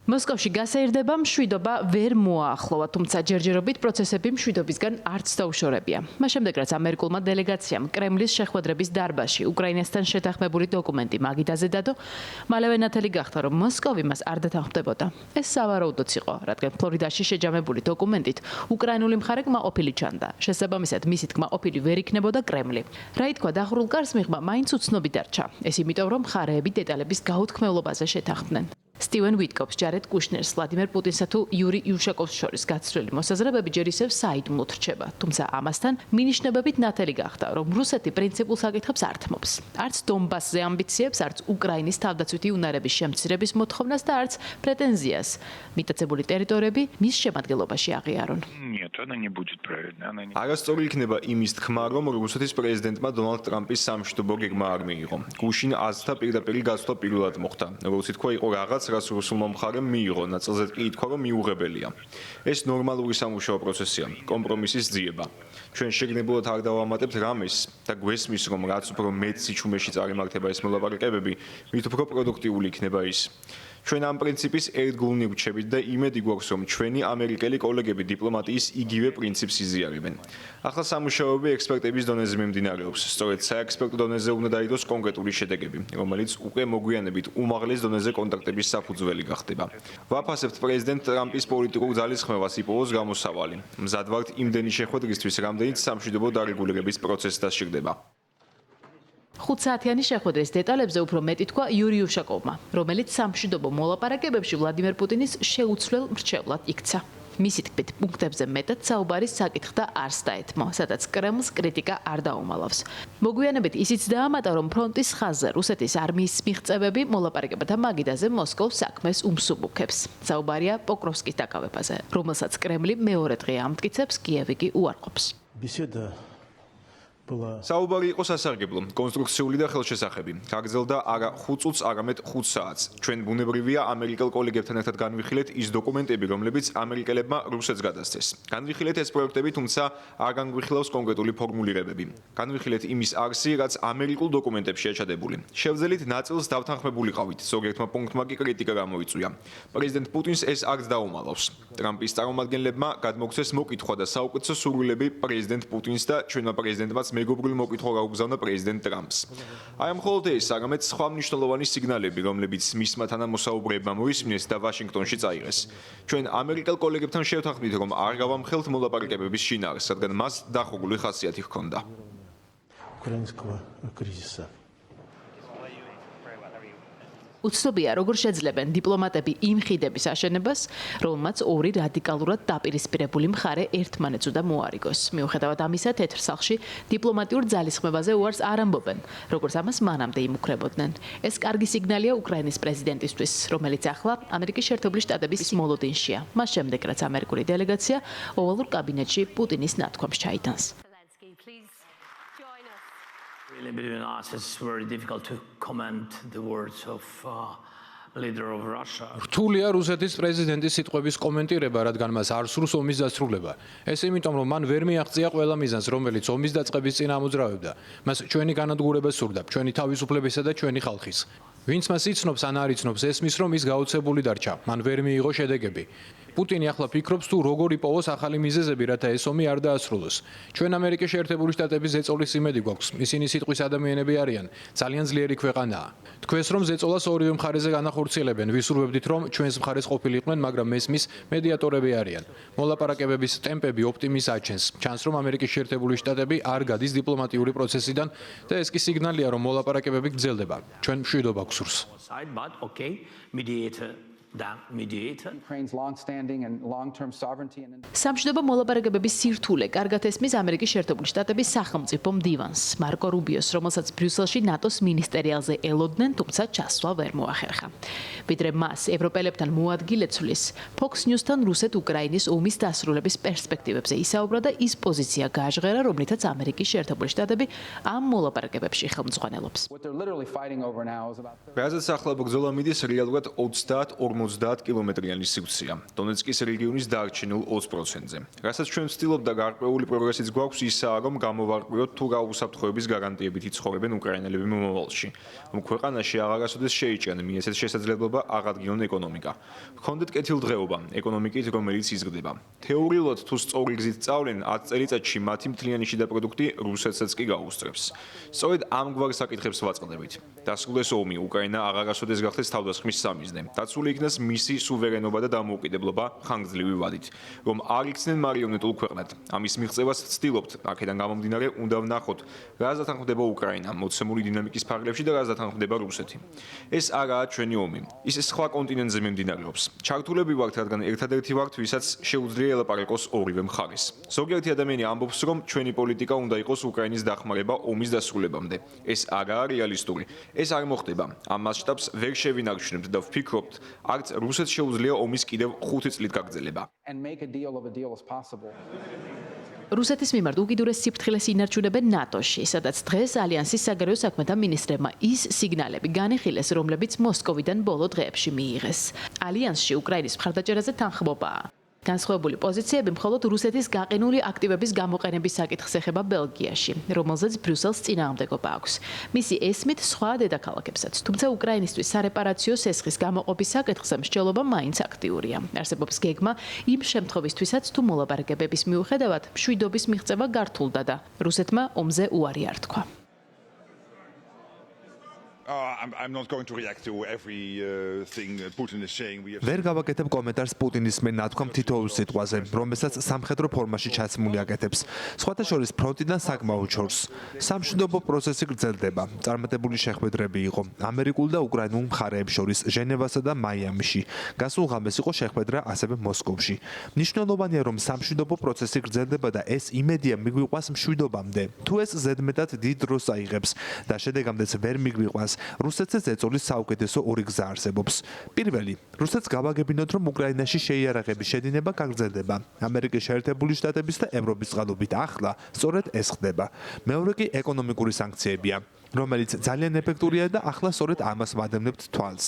მოსკოვში გასაირდება მშვიდობა ვერ მოაახლოვა, თუმცა ჯერჯერობით პროცესები მშვიდობისგან არც დაუშორებია. მას შემდეგ, რაც ამერიკულმა დელეგაციამ კრემლის შეხვედრების დარბაზში უკრაინასთან შეთანხმებული დოკუმენტი მაგიდაზე დადო, მალევე ნათელი გახდა, რომ მოსკოვი მას არ დათანხმდებოდა. ეს სავარაუდოც იყო, რადგან ფლორიდაში შეჯამებული დოკუმენტით უკრაინული მხარე კმაყოფილი ჩანდა. შესაბამისად, მისი კმაყოფილი ვერ იქნებოდა კრემლი. რა ითქვა დახურულ კარს მიღმა მაინც უცნობი დარჩა. ეს იმიტომ, რომ მხარეები დეტალების გაუთქმელობაზე შეთანხმდნენ. სტივენ ვიტკოფს, ჯარედ კუშნერს, ვლადიმერ პუტინსა თუ იური იუშაკოვს შორის გაცვლილი მოსაზრებები ჯერ ისევ საიდუმლოდ რჩება. თუმცა ამასთან მინიშნებებით ნათელი გახდა, რომ რუსეთი პრინციპულ საკითხებს არ თმობს. არც დონბასზე ამბიციებს, არც უკრაინის თავდაცვითი უნარების შემცირების მოთხოვნას და არც პრეტენზიას მიტაცებული ტერიტორიები მის შემადგენლობაში აღიარონ. არასწორი იქნება იმის თქმა, რომ რუსეთის პრეზიდენტმა დონალდ ტრამპის სამშვიდობო გეგმა არ მიიღო. გუშინ აზთა პირდაპირი გაცვლა პირველად მოხდა. როგორც ითქვა, იყო რაღაც რაც რუსულმა მხარემ მიიღო, ნაწილზე კი ითქვა, რომ მიუღებელია. ეს ნორმალური სამუშაო პროცესია, კომპრომისის ძიება. ჩვენ შეგნებულად არ დავამატებთ რამეს და გვესმის, რომ რაც უფრო მეტ სიჩუმეში წარიმართება ეს მოლაპარაკებები, მით უფრო პროდუქტიული იქნება ის. ჩვენ ამ პრინციპის ერთგულნი ვრჩებით და იმედი გვაქვს, რომ ჩვენი ამერიკელი კოლეგები დიპლომატიის იგივე პრინციპს იზიარებენ. ახლა სამუშაოები ექსპერტების დონეზე მიმდინარეობს. სწორედ საექსპერტო დონეზე უნდა დაიდოს კონკრეტული შედეგები, რომელიც უკვე მოგვიანებით უმაღლეს დონეზე კონტაქტების საფუძველი გახდება. ვაფასებთ პრეზიდენტ ტრამპის პოლიტიკურ ძალისხმევას იპოვოს გამოსავალი. მზად ვართ იმდენი შეხვედრისთვის, რამდენიც სამშვიდობო დარეგულირების პროცესი დასჭირდება. 5 საათიანი შეხვედრის დეტალებზე უფრო მეტი თქვა იური იუშაკოვმა, რომელიც სამშვიდობო მოლაპარაკებებში ვლადიმერ პუტინის შეუცვლელ მრჩევლად იქცა. მისი თქმით, პუნქტებზე მეტად საუბარის საკითხდა არს დაეთმო, სადაც კრემლს კრიტიკა არ დაუმალავს. მოგვიანებით ისიც დაამატა, რომ ფრონტის ხაზზე რუსეთის არმიის მიღწევები მოლაპარაკებათა მაგიდაზე მოსკოვს საქმეს უმსუბუქებს. საუბარია პოკროვსკის დაკავებაზე, რომელსაც კრემლი მეორე დღე ამტკიცებს, კიევი კი უარყოფს. საუბარი იყო სასარგებლო, კონსტრუქციული და ხელშესახები. გაგრძელდა არა 5 წუთს, არამედ 5 საათს. ჩვენ ბუნებრივია ამერიკელ კოლეგებთან ერთად განვიხილეთ ის დოკუმენტები, რომლებიც ამერიკელებმა რუსეთს გადასცეს. განვიხილეთ ეს პროექტები, თუმცა არ განვიხილავს კონკრეტული ფორმულირებები. განვიხილეთ იმის არსი, რაც ამერიკულ დოკუმენტებში აჩადებული. შევძელით ნაწილს დავთანხმებულიყავით, ზოგიერთმა პუნქტმა კი კრიტიკა გამოიწვია. პრეზიდენტ პუტინს ეს არც დაუმალავს. ტრამპის წარმომადგენლებმა გადმოგცეს მოკითხვა და საუკეთესო სურვილები პრეზიდენტ პუტინს და ჩვენმა პრეზიდენტმაც მეგობრული მოკითხვა გაუგზავნა პრეზიდენტ ტრამპს. აი ამ მხოლოდ ეს, არამედ სხვა მნიშვნელოვანი სიგნალები, რომლებიც მისმა თანამოსაუბრეებმა მოისმინეს და ვაშინგტონში წაიღეს. ჩვენ ამერიკელ კოლეგებთან შევთანხმდით, რომ არ გავამხელთ მოლაპარაკებების შინაარსს, რადგან მას დახურული ხასიათი ჰქონდა. უცნობია, როგორ შეძლებენ დიპლომატები იმ ხიდების აშენებას, რომელმაც ორი რადიკალურად დაპირისპირებული მხარე ერთმანეთს უნდა მოარიგოს. მიუხედავად ამისა, თეთრ სახლში დიპლომატიურ ძალისხმევაზე უარს არ ამბობენ, როგორც ამას მანამდე იმუქრებოდნენ. ეს კარგი სიგნალია უკრაინის პრეზიდენტისთვის, რომელიც ახლა ამერიკის შეერთებული შტატების მოლოდინშია. მას შემდეგ, რაც ამერიკული დელეგაცია ოვალურ კაბინეტში პუტინის ნათქვამს ჩაიტანს. Between us, it's very difficult to comment the words of leader of Russia. რთულია რუსეთის პრეზიდენტის სიტყვების კომენტირება, რადგან მას არ სურს ომის დასრულება. ეს იმიტომ, რომ მან ვერ მიაღწია ყველა მიზანს, რომელიც ომის დაწყების წინ ამოძრავებდა. მას ჩვენი განადგურება სურდა, ჩვენი თავისუფლებისა და ჩვენი ხალხის. ვინც მას იცნობს ან არ იცნობს, ესმის, რომ ის გაოცებული დარჩა. მან ვერ მიიღო შედეგები. პუტინი ახლა ფიქრობს თუ როგორ იპოვოს ახალი მიზეზები, რათა ეს ომი არ დაასრულოს. ჩვენ ამერიკის შეერთებული შტატების ზეწოლის იმედი გვაქვს. ისინი სიტყვის ადამიანები არიან, ძალიან ძლიერი ქვეყანაა. თქვენს რომ ზეწოლას ორივე მხარეზე განახორციელებენ, ვისურვებდით რომ ჩვენს მხარეს ყოფილიყვნენ, მაგრამ მესმის მედიატორები არიან. მოლაპარაკებების ტემპები ოპტიმიზმს აჩენს. ჩანს რომ ამერიკის შეერთებული შტატები არ გადის დიპლომატიური პროცესიდან და ეს კი სიგნალია რომ მოლაპარაკებები გრძელდება. ჩვენ მშვიდობა გვსურს. სამშვიდობო მოლაპარაკებების სირთულე კარგად ესმის ამერიკის შეერთებული შტატების სახელმწიფო მდივანს მარკო რუბიოს, რომელსაც ბრიუსელში ნატოს მინისტერიალზე ელოდნენ, თუმცა ჩასვლა ვერ მოახერხა. ვიდრე მას ევროპელებთან მოადგილეცვლის, Fox News-თან რუსეთ-უკრაინის ომის დასრულების პერსპექტივებზე ისაუბრა და ის პოზიცია გააჟღერა, რომლითაც ამერიკის შეერთებული შტატები ამ მოლაპარაკებებში ხელმძღვანელობს. რაზეც ახლა ბრძოლა მიდის რეალურად 30-40 70 კილომეტრიანი სივრცეა, დონეცკის რეგიონის დარჩენილ 20%-ზე. რასაც ჩვენ ვცდილობთ და გარკვეული პროგრესიც გვაქვს ისაა, რომ გამოვარკვიოთ თუ რა უსაფრთხოების გარანტიებით იცხოვრებენ უკრაინელები მომავალში, რომ ქვეყანაში აღარასოდეს შეიჭრან მიეცეთ შესაძლებლობა აღადგინონ ეკონომიკა. ჰქონდეთ კეთილდღეობა ეკონომიკით, რომელიც იზრდება. თეორიულად თუ სწორი გზით სწავლენ 10 წელიწადში მათი მთლიანი შიდა პროდუქტი რუსეთსაც კი გაუსწრებს. სწორედ ამგვარ საკითხებს ვაწყდებით. დასრულეს ომი, უკრაინა აღარასოდეს გახდეს თავდასხმის სამიზნე. დაცული იქნას მისი სუვერენობა და დამოუკიდებლობა ხანგრძლივი ვადით, რომ არ იქცნენ მარიონეტულ ქვეყნად. ამის მიღწევას ვცდილობთ, აქედან გამომდინარე, უნდა ვნახოთ, რა ზათანხმდება უკრაინა მოცემული დინამიკის ფარგლებში და რა ზათანხმდება რუსეთი. ეს არაა ჩვენი ომი. ის სხვა კონტინენტზე მიმდინარეობს. ჩართულები ვართ, რადგან ერთადერთი ვართ, ვისაც შეუძლია ელაპარაკოს ორივე მხარეს. ზოგიერთი ადამიანი ამბობს, რომ ჩვენი პოლიტიკა უნდა იყოს უკრაინის დახმარება ომის დასრულებამდე. ეს არაა რეალისტური. ეს არ მოხდება. ამ მასშტაბს ვერ შევინარჩუნებთ და ვფიქრობთ, არც რუსეთს შეუძლია ომის კიდევ 5 წლით გაგრძელება. რუსეთის მიმართ უკიდურეს სიფრთხილეს ინარჩუნებენ ნატოში, სადაც დღეს ალიანსის საგარეო საქმეთა მინისტრებმა ის სიგნალები განიხილეს, რომლებიც მოსკოვიდან ბოლო დღეებში მიიღეს. ალიანსში უკრაინის მხარდაჭერაზე თანხმობაა. განსხვავებული პოზიციები მხოლოდ რუსეთის გაყინული აქტივების გამოყენების საკითხს ეხება ბელგიაში, რომელზეც ბრიუსელს წინააღმდეგობა აქვს. მისი ესმით სხვა დედაქალაქებსაც, თუმცა უკრაინისთვის სარეპარაციო სესხის გამოყოფის საკითხზე მსჯელობა მაინც აქტიურია. არსებობს გეგმა იმ შემთხვევისთვისაც, თუ მოლაპარაკებების მიუხედავად მშვიდობის მიღწევა გართულდა და რუსეთმა ომზე უარი არ თქვა. I'm not going to react to everything Putin is saying. ვერ გავაკეთებ კომენტარს პუტინის მე ნათქვამ თითოეულ სიტყვაზე, რომელსაც სამხედრო ფორმაში ჩაცმული აკეთებს. სხვათა შორის ფრონტიდან საკმაოდ შორს. სამშვიდობო პროცესი გრძელდება. წარმატებული შეხვედრები იყო ამერიკულ და უკრაინულ მხარეებს შორის ჟენევასა და მაიამიში. გასულ ღამეს იყო შეხვედრა ასევე მოსკოვში. მნიშვნელოვანია, რომ სამშვიდობო პროცესი გრძელდება და ეს იმედია მიგვიყვას მშვიდობამდე. თუ ეს ზედმეტად დიდ დროს აიღებს და შედეგამდეც ვერ მიგვიყვას, რუსეთს ეწოლის საუკეთესო ორი გზა არსებობს. პირველი, რუსეთს გავაგებინოთ, რომ უკრაინაში შეიარაღების შედინება გაგრძელდება. ამერიკის შეერთებული შტატების და ევროპის წყალობით ახლა სწორედ ეს ხდება. მეორე კი ეკონომიკური სანქციებია, რომელიც ძალიან ეფექტურია და ახლა სწორედ ამას ვადევნებთ თვალს.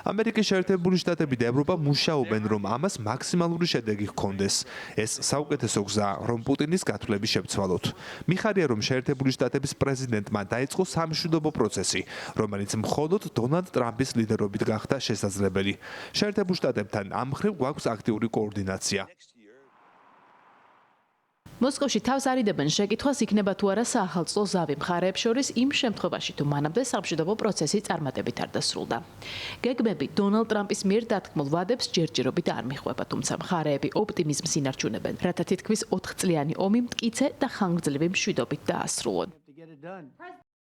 ამერიკის შეერთებული შტატები და ევროპა მუშაობენ, რომ ამას მაქსიმალური შედეგი ჰქონდეს. ეს საუკეთესო გზაა, რომ პუტინის გათვლები შევცვალოთ. მიხარია, რომ შეერთებული შტატების პრეზიდენტმა დაიწყო სამშვიდობო პროცესი, რომელიც მხოლოდ დონალდ ტრამპის ლიდერობით გახდა შესაძლებელი. შეერთებულ შტატებთან ამ მხრივ გვაქვს აქტიური კოორდინაცია. მოსკოვში თავს არიდებენ შეკითხვას იქნება თუ არა საახალწლო ზავი მხარეებს შორის იმ შემთხვევაში თუ მანამდე სამშვიდობო პროცესი წარმატებით არ დასრულდა. გეგმები დონალდ ტრამპის მიერ დათქმულ ვადებს ჯერჯერობით არ მიჰყვება, თუმცა მხარეები ოპტიმიზმს ინარჩუნებენ, რათა თითქმის 4 წლიანი ომი მტკიცე და ხანგრძლივი მშვიდობით დაასრულონ.